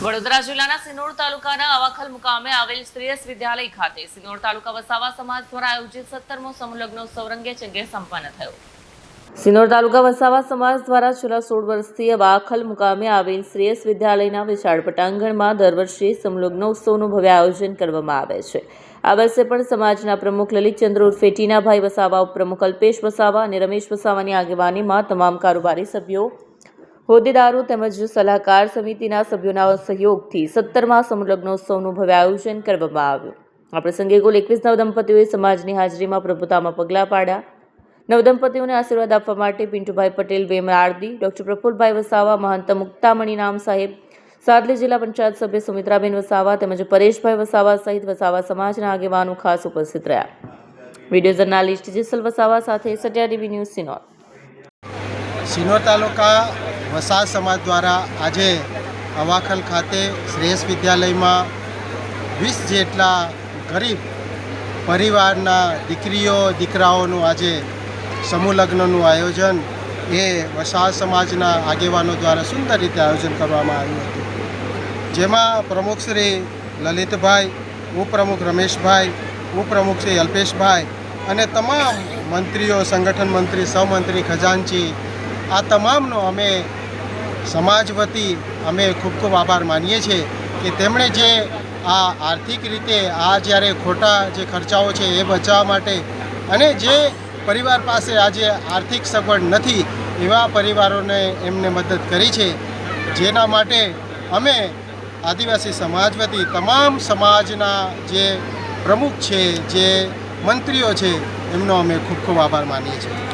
વડોદરા જિલ્લાના સિનોર તાલુકાના અવાખલ મુકામે આવેલ શ્રેયસ વિદ્યાલય ખાતે સિનોર તાલુકા વસાવા સમાજ દ્વારા આયોજિત 17મો સમૂહ લગ્નોત્સવ રંગેચંગે સંપન્ન થયો। સિનોર તાલુકા વસાવા સમાજ દ્વારા છેલ્લા 16 વર્ષથી અવાખલ મુકામે આવેલ શ્રેયસ વિદ્યાલયના વિશાળ પટાંગણમાં દર વર્ષે સમૂહ લગ્નોત્સવનું ભવ્ય આયોજન કરવામાં આવે છે। આ વર્ષે પણ સમાજના પ્રમુખ લલિતચંદ્ર ઉર્ફે ટીનાભાઈ વસાવા, ઉપપ્રમુખ અલ્પેશ વસાવા અને રમેશ વસાવાની આગેવાનીમાં તમામ કારોબારી સભ્યો, હોદ્દેદારો તેમજ સલાહકાર સમિતિના સભ્યોના સહયોગથી 17મા સમૂહ લગ્નોત્સવનું ભવ્ય આયોજન કરવામાં આવ્યું। આ પ્રસંગે કુલ 21 નવદંપતીઓએ સમાજની હાજરીમાં પ્રભુતામાં પગલાં પાડ્યા। નવદંપતીઓને આશીર્વાદ આપવા માટે પિન્ટુભાઈ પટેલ, વેમર આરદી, ડોક્ટર પ્રફુલભાઈ વસાવા, મહંત મુક્તામણી નામ સાહેબ, સાદલી જિલ્લા પંચાયત સભ્ય સુમિત્રાબેન વસાવા તેમજ પરેશભાઈ વસાવા સહિત વસાવા સમાજના આગેવાનો ખાસ ઉપસ્થિત રહ્યા। વિડીયો જર્નાલિસ્ટ જેસલ વસાવા સાથે સત્યા ટીવી ન્યૂઝ સિનોર। સિનોર તાલુકા વસાવા સમાજ દ્વારા આજે અવાખલ ખાતે શ્રેયસ વિદ્યાલયમાં 20 જેટલા ગરીબ પરિવારના દીકરીઓ દીકરાઓનું આજે સમૂહ લગ્નનું આયોજન એ વસાવા સમાજના આગેવાનો દ્વારા સુંદર રીતે આયોજન કરવામાં આવ્યું હતું, જેમાં પ્રમુખ શ્રી લલિતભાઈ, ઉપપ્રમુખ રમેશભાઈ, ઉપપ્રમુખ શ્રી અલ્પેશભાઈ અને તમામ મંત્રીઓ, સંગઠન મંત્રી, સહમંત્રી, ખજાનચી, આ તમામનો અમે સમાજ વતી અમે ખૂબ ખૂબ આભાર માનીએ છીએ કે તેમણે જે આ આર્થિક રીતે આ જ્યારે ખોટા જે ખર્ચાઓ છે એ બચાવવા માટે અને જે પરિવાર પાસે આજે આર્થિક સગવડ નથી એવા પરિવારોને એમને મદદ કરી છે, જેના માટે અમે આદિવાસી સમાજ વતી તમામ સમાજના જે પ્રમુખ છે, જે મંત્રીઓ છે, એમનો અમે ખૂબ ખૂબ આભાર માનીએ છીએ।